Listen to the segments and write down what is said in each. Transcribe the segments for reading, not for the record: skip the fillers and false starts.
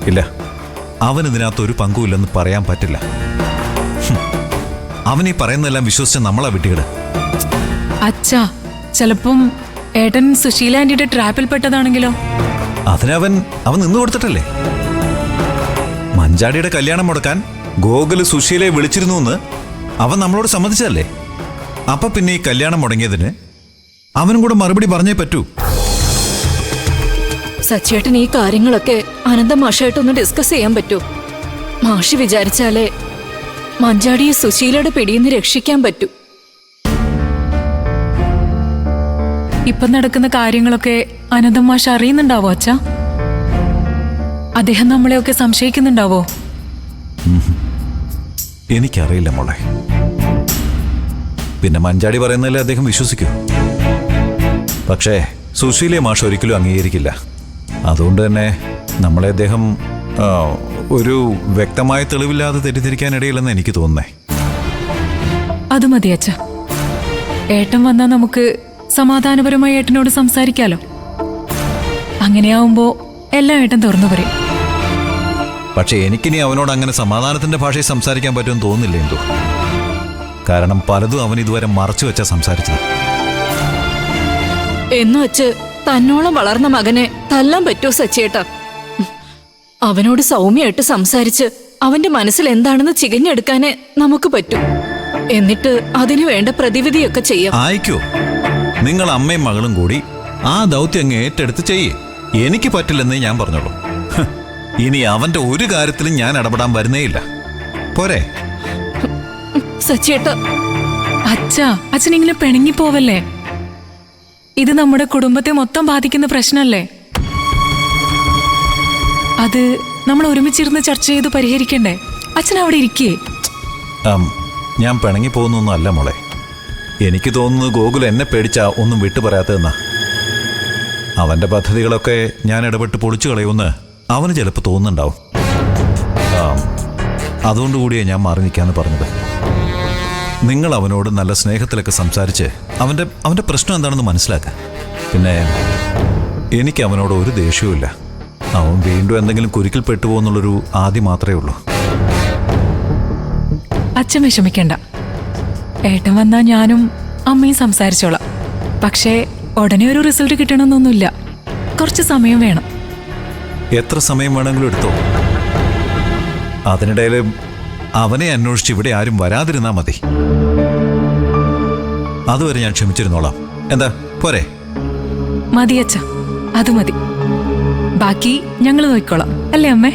ഇല്ല, അവനിതിനകത്ത് ഒരു പങ്കുമില്ലെന്ന് പറയാൻ പറ്റില്ല. അവനീ പറയുന്നതെല്ലാം വിശ്വസിച്ച നമ്മളാ വിട്ടികള്. അച്ഛാ, ചിലപ്പം ഏട്ടൻ സുശീല ആന്റിയുടെ ട്രാപ്പിൽ പെട്ടതാണെങ്കിലോ? അവൻ നിന്ന് കൊടുത്തിട്ടല്ലേ. മഞ്ചാടിയുടെ കല്യാണം മുടക്കാൻ ഗോകുല് സുശീലയെ വിളിച്ചിരുന്നു എന്ന് അവൻ നമ്മളോട് സമ്മതിച്ചതല്ലേ. അപ്പൊ പിന്നെ ഈ കല്യാണം മുടങ്ങിയതിന് അവനും കൂടെ മറുപടി പറഞ്ഞേ പറ്റൂ. സച്ചേട്ടൻ ഈ കാര്യങ്ങളൊക്കെ അനന്ത മാഷായിട്ടൊന്ന് ഡിസ്കസ് ചെയ്യാൻ പറ്റൂ. മാഷി വിചാരിച്ചാലേ മഞ്ചാടിയെ സുശീലയുടെ പിടിയിന്ന് രക്ഷിക്കാൻ പറ്റൂ. ഇപ്പൊ നടക്കുന്ന കാര്യങ്ങളൊക്കെ അനന്തം മാഷ് അറിയുന്നുണ്ടാവോ അച്ഛാ? അദ്ദേഹം നമ്മളെയൊക്കെ സംശയിക്കുന്നുണ്ടാവോ? എനിക്കറിയില്ല മോളെ. പിന്നെ മഞ്ചാടി പറയുന്നതിൽ അദ്ദേഹം വിശ്വസിക്കൂ. പക്ഷേ സുശീലയെ മാഷ് ഒരിക്കലും അംഗീകരിക്കില്ല. അതുകൊണ്ട് തന്നെ നമ്മളെ അദ്ദേഹം ഒരു വ്യക്തമായ തെളിവില്ലാതെ തെറ്റിദ്ധരിക്കാനിടയില്ലെന്ന് എനിക്ക് തോന്നുന്നേ. അത് മതി അച്ഛാ. ഏട്ടൻ വന്നാ നമുക്ക് സമാധാനപരമായി ഏട്ടനോട് സംസാരിക്കാലോ. അങ്ങനെയാവുമ്പോ എല്ലാം ഏട്ടൻ തുറന്നു പറയും. പക്ഷെ എനിക്കിനി അവനോട് അങ്ങനെ സമാധാനത്തിന്റെ ഭാഷയിൽ സംസാരിക്കാൻ പറ്റുമെന്ന് തോന്നുന്നില്ല എന്തോ. കാരണം പലതും അവൻ ഇതുവരെ മറച്ചു വെച്ചാ സംസാരിച്ചത്. എന്നു വച്ച് തന്നോളം വളർന്ന മകനെ തല്ലാൻ പറ്റുമോ സച്ചേട്ടാ? അവനോട് സൗമ്യമായിട്ട് സംസാരിച്ച് അവന്റെ മനസ്സിൽ എന്താണെന്ന് ചികഞ്ഞെടുക്കാനേ നമുക്ക് പറ്റും. എന്നിട്ട് അതിനു വേണ്ട പ്രതിവിധിയൊക്കെ ചെയ്യാം. ആയിക്കോ, നിങ്ങൾ അമ്മയും മകളും കൂടി ആ ദൗത്യം അങ്ങ് ഏറ്റെടുത്ത് ചെയ്യേ. എനിക്ക് പറ്റില്ലെന്നേ ഞാൻ പറഞ്ഞോളൂ. ഇനി അവന്റെ ഒരു കാര്യത്തിലും ഞാൻ ഇടപെടാൻ വരുന്നേയില്ല. പോരെ സച്ചേട്ടാ? അച്ഛാ, അച്ഛനിങ്ങനെ പിണങ്ങിപ്പോവല്ലേ. ഇത് നമ്മുടെ കുടുംബത്തെ മൊത്തം ബാധിക്കുന്ന പ്രശ്നമല്ലേ. അത് നമ്മൾ ഒരുമിച്ചിരുന്ന് ചർച്ച ചെയ്ത് പരിഹരിക്കണ്ടേ? അച്ഛൻ അവിടെ ഇരിക്കേ. ഞാൻ പിണങ്ങി പോകുന്നൊന്നും അല്ല മോളെ. എനിക്ക് തോന്നുന്നത് ഗോകുൽ എന്നെ പേടിച്ചാ ഒന്നും വിട്ടു പറയാത്തതെന്നാ. അവന്റെ പദ്ധതികളൊക്കെ ഞാൻ ഇടപെട്ട് പൊളിച്ചു കളയുമെന്ന് അവന് ചിലപ്പോൾ തോന്നുന്നുണ്ടാവും. അതുകൊണ്ടുകൂടിയേ ഞാൻ മാറി നിൽക്കാന്ന് പറഞ്ഞത്. നിങ്ങൾ അവനോട് നല്ല സ്നേഹത്തിലൊക്കെ സംസാരിച്ച് അവന്റെ പ്രശ്നം എന്താണെന്ന് മനസ്സിലാക്കുക. പിന്നെ എനിക്ക് അവനോട് ഒരു ദേഷ്യവുമില്ല. അവൻ വീണ്ടും എന്തെങ്കിലും കുരുക്കിൽ പെട്ടുപോകുന്നുള്ളൊരു ആദ്യം മാത്രമേ ഉള്ളൂ. അച്ഛൻ വിഷമിക്കണ്ട. ഏട്ടൻ വന്നാ ഞാനും അമ്മയും സംസാരിച്ചോളാം. പക്ഷേ ഉടനെ ഒരു റിസൾട്ട് കിട്ടണമെന്നൊന്നുമില്ല. കുറച്ച് സമയം വേണം. എത്ര സമയം വേണമെങ്കിലും എടുത്തോ. അതിനിടയിൽ അവനെ അന്വേഷിച്ച് ഇവിടെ ആരും വരാതിരുന്നാ മതി. അതുവരെ ഞാൻ ക്ഷമിച്ചിരുന്നോളാം. എന്താ പോരെ? മതി അച്ഛ, അത് മതി. ബാക്കി ഞങ്ങൾ നോക്കിക്കോളാം, അല്ലേ അമ്മേ?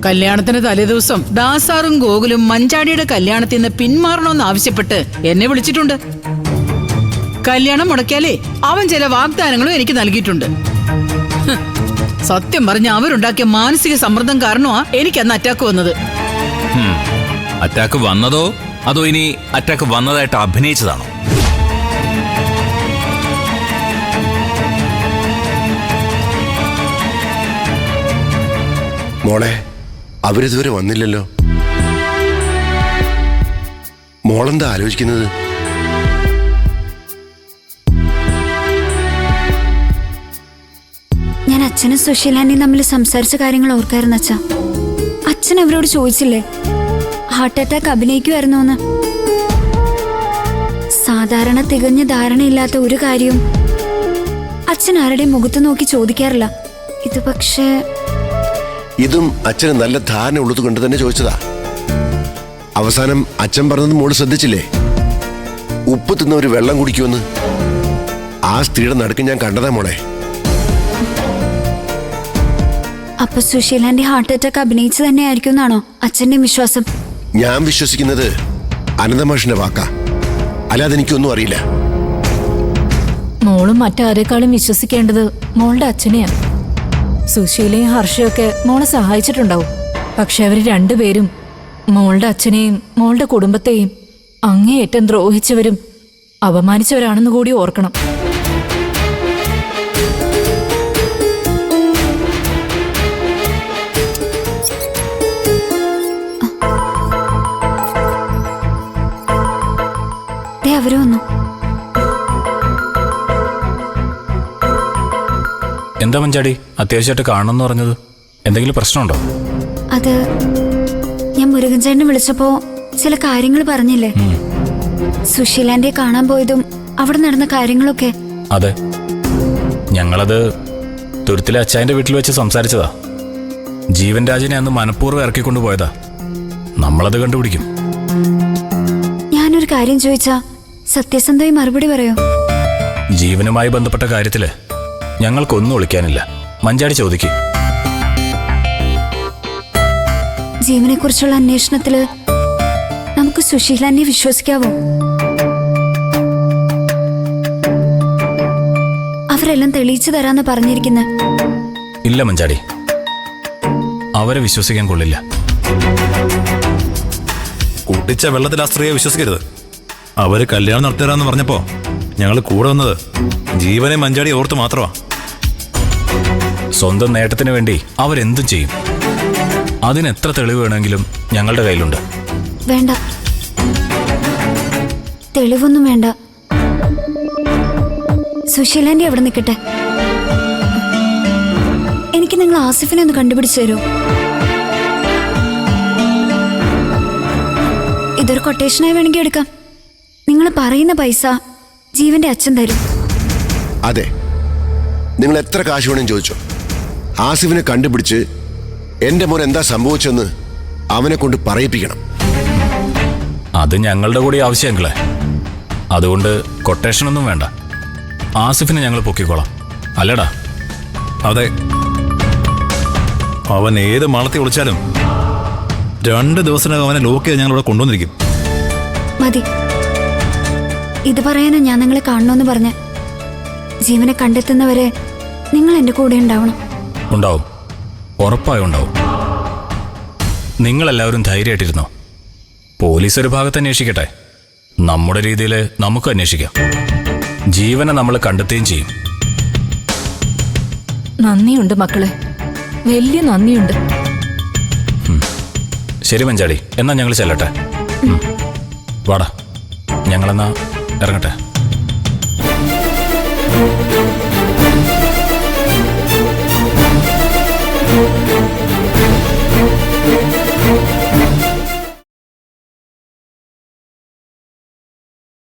കല്യാണത്തിന് തലേദിവസം ദാസാറും ഗോകുലും മഞ്ചാടിയുടെ കല്യാണത്തിൽ നിന്ന് പിന്മാറണമെന്ന് ആവശ്യപ്പെട്ട് എന്നെ വിളിച്ചിട്ടുണ്ട്. കല്യാണം മുടക്കിയാലേ അവൻ ചില വാഗ്ദാനങ്ങളും എനിക്ക് നൽകിയിട്ടുണ്ട്. സത്യം പറഞ്ഞ അവരുണ്ടാക്കിയ മാനസിക സമ്മർദ്ദം കാരണമാ എനിക്ക് അന്ന് അറ്റാക്ക് വന്നത്. അറ്റാക്ക് വന്നതോ അതോ ഇനി അറ്റാക്ക് വന്നതായിട്ട് അഭിനയിച്ചതാണോ? മോളെ, അവരിതുവരെ വന്നില്ലല്ലോ. മോളെന്താ ആലോചിക്കുന്നത്? ഞാൻ അച്ഛനും സുശീലാന്റിയും തമ്മിൽ സംസാരിച്ച കാര്യങ്ങൾ ഓർക്കായിരുന്നു അച്ഛാ. അച്ഛൻ അവരോട് ചോദിച്ചില്ലേ ഹാർട്ട് അറ്റാക്ക് അഭിനയിക്കുമായിരുന്നു എന്ന്? സാധാരണ തികഞ്ഞ ധാരണയില്ലാത്ത ഒരു കാര്യവും അച്ഛൻ ആരുടെയും മുഖത്ത് നോക്കി ചോദിക്കാറില്ല. ഇത് പക്ഷേ ഇതും അച്ഛന് നല്ല ധാരണ ഉള്ളത് കൊണ്ട് തന്നെ ചോദിച്ചതാ. അവസാനം അച്ഛൻ പറഞ്ഞത് മോള് ശ്രദ്ധിച്ചില്ലേ? ഉപ്പ് തിന്നവര് വെള്ളം കുടിക്കുമെന്ന്. ആ സ്ത്രീയുടെ നടുക്ക് ഞാൻ കണ്ടതാ മോളെ. അപ്പൊ സുശീലാന്റി ഹാർട്ട് അറ്റാക്ക് അഭിനയിച്ചു തന്നെ ആയിരിക്കും എന്നാണോ അച്ഛന്റെ വിശ്വാസം? ഞാൻ വിശ്വസിക്കുന്നത് അനന്തമാഷിന്റെ വാക്കാ, അല്ലാതെ എനിക്കൊന്നും അറിയില്ല. മോളും മറ്റാരേക്കാളും വിശ്വസിക്കേണ്ടത് മോളുടെ അച്ഛനെയാണ്. സുശീലയും ഹർഷയൊക്കെ മോളെ സഹായിച്ചിട്ടുണ്ടാവും. പക്ഷെ അവർ രണ്ടുപേരും മോളുടെ അച്ഛനെയും മോളുടെ കുടുംബത്തെയും അങ്ങേയറ്റം ദ്രോഹിച്ചവരും അപമാനിച്ചവരാണെന്ന് കൂടി ഓർക്കണം. അവര് വന്നു. എന്താ മഞ്ചാടി അത്യാവശ്യമായിട്ട് കാണണമെന്ന് പറഞ്ഞത്? എന്തെങ്കിലും പ്രശ്നമുണ്ടോ? അത് ഞാൻ മുരുകൻ ചേട്ടനെ വിളിച്ചപ്പോ ചില കാര്യങ്ങൾ പറഞ്ഞില്ലേ, സുശീലാന്റെ കാണാൻ പോയതും അവിടെ നടന്ന കാര്യങ്ങളൊക്കെ. അതെ, ഞങ്ങളത് തുരുത്തിലെ അച്ചായന്റെ വീട്ടിൽ വെച്ച് സംസാരിച്ചതാ. ജീവൻ രാജിനെ അന്ന് മനഃപൂർവ്വം ഇറക്കിക്കൊണ്ടു പോയതാ. നമ്മളത് കണ്ടുപിടിക്കും. ഞാനൊരു കാര്യം ചോദിച്ചാ സത്യസന്ധമായി മറുപടി പറയോ? ജീവനുമായി ബന്ധപ്പെട്ട കാര്യത്തില് ഞങ്ങൾക്കൊന്നും ഒളിക്കാനില്ല. മഞ്ചാടി ചോദിക്കും. ജീവനെ കുറിച്ചുള്ള അന്വേഷണത്തില് നമുക്ക് സുശീലാനെ വിശ്വസിക്കാവോ? അവരെല്ലാം തെളിയിച്ചു തരാന്ന് പറഞ്ഞിരിക്കുന്നെ. ഇല്ല മഞ്ചാടി, അവരെ വിശ്വസിക്കാൻ കൊള്ളില്ല. കുട്ടിച്ച വെള്ളത്തിൽ ആ സ്ത്രീയെ വിശ്വസിക്കരുത്. അവര് കല്യാണം നടത്തരാന്ന് പറഞ്ഞപ്പോ ഞങ്ങൾ കൂടെ വന്നത് ജീവനെ മഞ്ചാടി ഓർത്ത് മാത്രമാ. സ്വന്തം നേട്ടത്തിന് വേണ്ടി അവരെന്തും ചെയ്യും. അതിനെത്ര തെളിവ് വേണമെങ്കിലും ഞങ്ങളുടെ കയ്യിലുണ്ട്. വേണ്ട, തെളിവൊന്നും വേണ്ട. സുശീലാന്റെ അവിടെ നിൽക്കട്ടെ. എനിക്ക് നിങ്ങൾ ആസിഫിനെ ഒന്ന് കണ്ടുപിടിച്ചു തരൂ. ഇതൊരു കൊട്ടേഷനായി വേണമെങ്കിൽ എടുക്കാം. നിങ്ങൾ പറയുന്ന പൈസ ജീവന്റെ അച്ഛൻ തരും. അതെ, നിങ്ങൾ എത്ര കാശ് വേണം ചോദിച്ചോ. ആസിഫിനെ കണ്ടുപിടിച്ച് എന്റെ മോൻ എന്താ സംഭവിച്ചെന്ന് അവനെ കൊണ്ട് പറയിപ്പിക്കണം. അത് ഞങ്ങളുടെ കൂടി ആവശ്യമെങ്കിലേ. അതുകൊണ്ട് കൊട്ടേഷനൊന്നും വേണ്ട. ആസിഫിനെ ഞങ്ങൾ പൊക്കിക്കോളാം. അല്ലടാ? അതെ, അവൻ ഏത് മാളത്തിൽ വിളിച്ചാലും 2 ദിവസത്തിനകം അവനെ ലോക്ക് ചെയ്ത് ഞങ്ങളിവിടെ കൊണ്ടുവന്നിരിക്കും. മതി, ഇത് പറയാനാ ഞാൻ നിങ്ങളെ കാണണമെന്ന് പറഞ്ഞ. ജീവനെ കണ്ടെത്തുന്നവരെ നിങ്ങൾ എന്റെ കൂടെ ഉണ്ടാവണം. ഉണ്ടാവും, ഉറപ്പായും ഉണ്ടാവും. നിങ്ങളെല്ലാവരും ധൈര്യമായിട്ടിരുന്നോ. പോലീസ് ഒരു ഭാഗത്ത് അന്വേഷിക്കട്ടെ, നമ്മുടെ രീതിയിൽ നമുക്ക് അന്വേഷിക്കാം. ജീവനെ നമ്മൾ കണ്ടെത്തുകയും ചെയ്യും. നന്ദിയുണ്ട് മക്കളെ, വലിയ നന്ദിയുണ്ട്. ശരി മഞ്ചാടി, എന്നാ ഞങ്ങൾ ചെല്ലട്ടെ. വാടാ, ഞങ്ങളെന്നാ ഇറങ്ങട്ടെ.